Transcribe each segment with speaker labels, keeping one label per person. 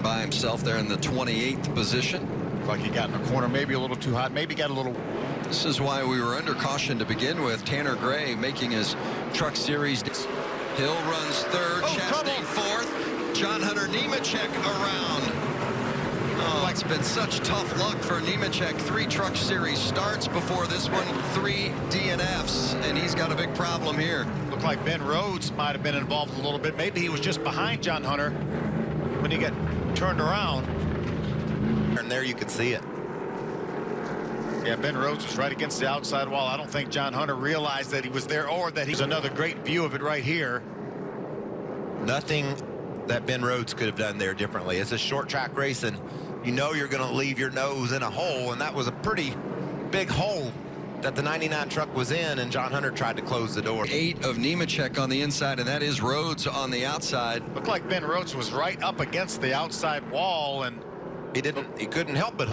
Speaker 1: by himself there in the 28th position.
Speaker 2: Like he got in the corner, maybe a little too hot, maybe got a little.
Speaker 1: This is why we were under caution to begin with. Tanner Gray making his Truck Series. Hill runs third, Chastain fourth. John Hunter Nemechek around. Oh, it's been such tough luck for Nemechek. 3 Truck Series starts before this one, 3 DNFs, and he's got a big problem here.
Speaker 2: Looked like Ben Rhodes might have been involved a little bit. Maybe he was just behind John Hunter when he got turned around.
Speaker 3: And there you could see it.
Speaker 2: Yeah, Ben Rhodes was right against the outside wall. I don't think John Hunter realized that he was there, or that he's another great view of it right here.
Speaker 3: Nothing that Ben Rhodes could have done there differently. It's a short track race, and you know you're going to leave your nose in a hole, and that was a pretty big hole that the 99 truck was in, and John Hunter tried to close the door.
Speaker 1: 8 of Nemechek on the inside, and that is Rhodes on the outside.
Speaker 2: Looked like Ben Rhodes was right up against the outside wall, and
Speaker 3: he couldn't help it.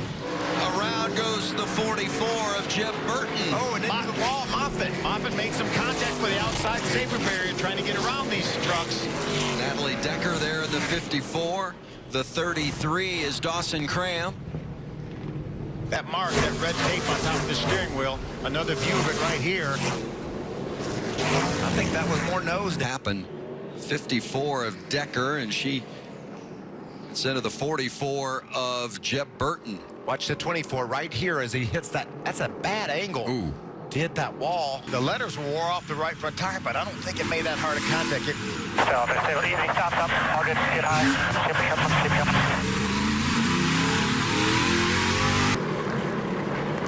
Speaker 1: Around goes the 44 of Jeb Burton.
Speaker 2: Oh, and into the wall, Moffitt made some contact with the outside safer barrier trying to get around these trucks.
Speaker 1: Natalie Decker there in the 54. The 33 is Dawson Cram.
Speaker 2: That mark, that red tape on top of the steering wheel, another view of it right here.
Speaker 3: I think that was more nosed.
Speaker 1: Happened. 54 of Decker, and she instead of the 44 of Jeb Burton.
Speaker 3: Watch the 24 right here as he hits that. That's a bad angle.
Speaker 1: Ooh.
Speaker 3: To hit that wall.
Speaker 2: The letters wore off the right front tire, but I don't think it made that hard a contact.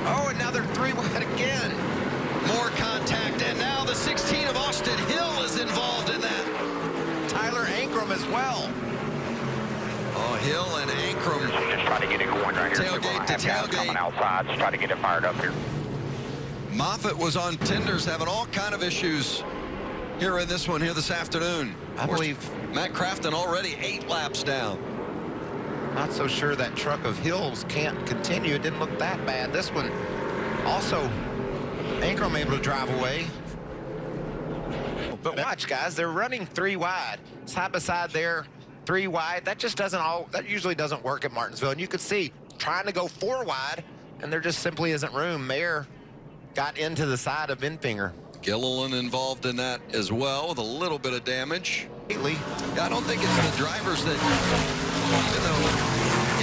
Speaker 3: Oh, and now they're 3 wide again.
Speaker 1: More contact, and now the 16 of Austin Hill is involved in that.
Speaker 3: Tyler Ankrum as well.
Speaker 1: Oh, Hill and Ankrum.
Speaker 4: Just try to get it going right here.
Speaker 1: Tailgate to tailgate.
Speaker 4: Coming outside, just try to get it fired up here.
Speaker 1: Moffitt was on tenders, having all kind of issues here in this one here this afternoon.
Speaker 3: I believe
Speaker 1: Matt Crafton already 8 laps down.
Speaker 3: Not so sure that truck of Hill's can't continue. It didn't look that bad. This one also, Ankrum able to drive away. But watch, guys, they're running 3 wide. Side by side there, 3 wide. That just that usually doesn't work at Martinsville. And you could see trying to go 4 wide, and there just simply isn't room. Mayer got into the side of Infinger.
Speaker 1: Gilliland involved in that as well with a little bit of damage. I don't think it's the drivers that, even though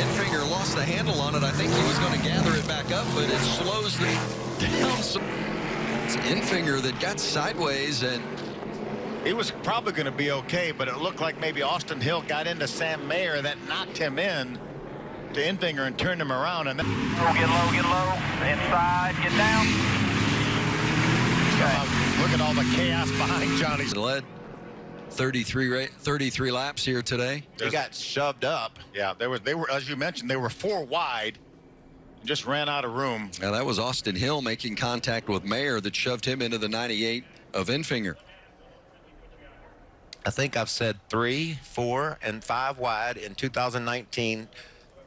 Speaker 1: Infinger lost the handle on it, I think he was going to gather it back up, but it slows them down. So it's Infinger that got sideways, and
Speaker 2: it was probably going to be okay, but it looked like maybe Austin Hill got into Sam Mayer, that knocked him in to Infinger and turned him around. And
Speaker 4: Get low, inside, get down.
Speaker 2: Look at all the chaos behind Johnny's.
Speaker 1: Led 33 laps here today.
Speaker 3: He got shoved up.
Speaker 2: Yeah, they were, as you mentioned, they were 4 wide. Just ran out of room.
Speaker 1: Now that was Austin Hill making contact with Mayer that shoved him into the 98 of Infinger.
Speaker 3: I think I've said 3, 4, and 5 wide in 2019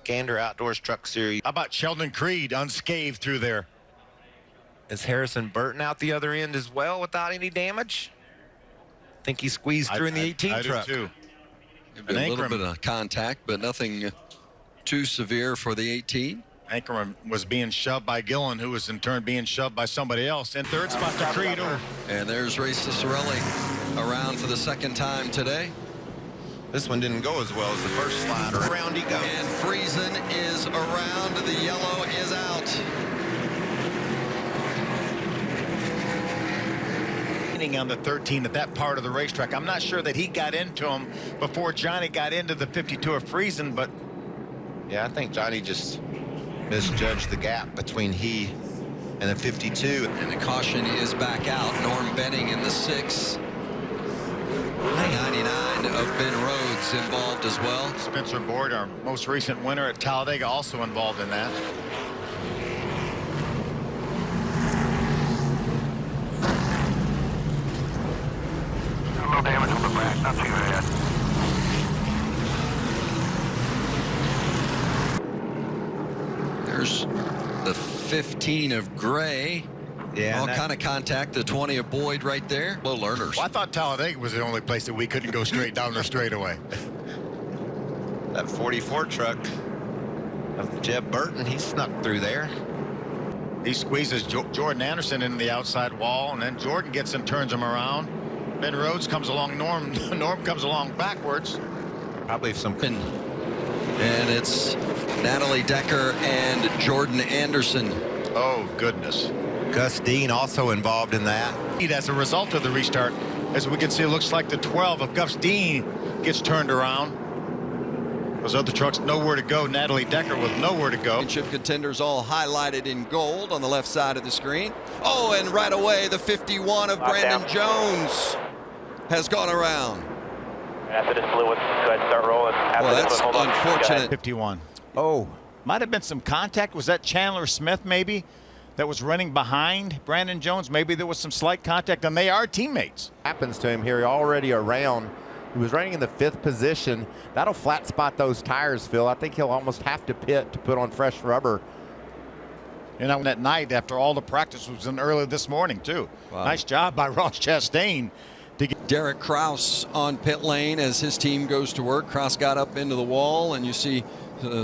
Speaker 3: Gander Outdoors Truck Series.
Speaker 2: How about Sheldon Creed unscathed through there?
Speaker 3: Is Harrison Burton out the other end as well without any damage? I think he squeezed through in the 18 truck.
Speaker 2: I do too.
Speaker 1: A little bit of contact, but nothing too severe for the 18.
Speaker 2: Ankrum was being shoved by Gillen, who was in turn being shoved by somebody else. In third spot to Creed.
Speaker 1: And there's Ray Cicerelli around for the 2nd time today.
Speaker 3: This one didn't go as well as the first slide. Around he goes.
Speaker 1: And Friesen is around. The yellow is out.
Speaker 2: On the 13 at that part of the racetrack. I'm not sure that he got into him before Johnny got into the 52 of Friesen, but
Speaker 3: yeah, I think Johnny just misjudged the gap between he and the 52.
Speaker 1: And the caution is back out. Norm Benning in the 6. 99 of Ben Rhodes involved as well.
Speaker 2: Spencer Board, our most recent winner at Talladega, also involved in that.
Speaker 4: No damage on the back, not too bad.
Speaker 1: There's the 15 of Gray.
Speaker 3: Yeah,
Speaker 1: all kind of contact. The 20 of Boyd right there. Low learners.
Speaker 2: Well, I thought Talladega was the only place that we couldn't go straight down the straightaway.
Speaker 3: That 44 truck of Jeb Burton, he snuck through there.
Speaker 2: He squeezes Jordan Anderson into the outside wall, and then Jordan gets him, turns him around. Ben Rhodes comes along. Norm comes along backwards.
Speaker 3: Probably some.
Speaker 1: And it's Natalie Decker and Jordan Anderson.
Speaker 2: Oh, goodness.
Speaker 3: Gus Dean also involved in that.
Speaker 2: As a result of the restart, as we can see, it looks like the 12 of Gus Dean gets turned around. Those other trucks nowhere to go. Natalie Decker with nowhere to go.
Speaker 1: Championship contenders all highlighted in gold on the left side of the screen. Oh, and right away, the 51 of Brandon Jones has gone around.
Speaker 4: After this fluid, go ahead and start rolling.
Speaker 1: Well, that's unfortunate.
Speaker 2: 51.
Speaker 3: Oh,
Speaker 2: Might have been some contact. Was that Chandler Smith maybe that was running behind Brandon Jones? Maybe there was some slight contact, and they are teammates.
Speaker 5: Happens to him here already around. He was running in the 5th position. That'll flat spot those tires, Phil. I think he'll almost have to pit to put on fresh rubber.
Speaker 2: And on that night, after all the practice was in early this morning, too.
Speaker 1: Wow.
Speaker 2: Nice job by Ross Chastain to get
Speaker 1: Derek Kraus on pit lane as his team goes to work. Kraus got up into the wall, and you see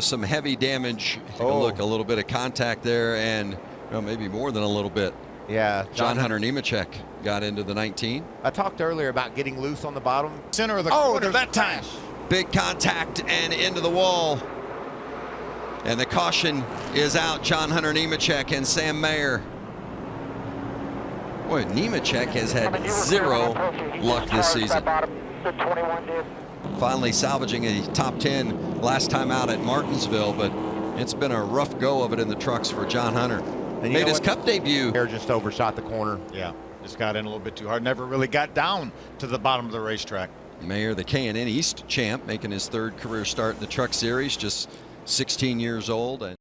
Speaker 1: some heavy damage. Take a look, a little bit of contact there, and well, maybe more than a little bit.
Speaker 5: Yeah.
Speaker 1: John Hunter Nemechek got into the 19.
Speaker 5: I talked earlier about getting loose on the bottom.
Speaker 2: center of the corner that time.
Speaker 1: Big contact and into the wall. And the caution is out. John Hunter Nemechek and Sam Mayer. Boy, Nemechek has had zero luck this season. Finally salvaging a top 10 last time out at Martinsville, but it's been a rough go of it in the trucks for John Hunter.
Speaker 5: And
Speaker 1: made his Cup debut.
Speaker 5: Air just overshot the corner.
Speaker 2: Yeah, just got in a little bit too hard. Never really got down to the bottom of the racetrack.
Speaker 1: Mayer, the K&N East champ, making his 3rd career start in the Truck Series, just 16 years old. And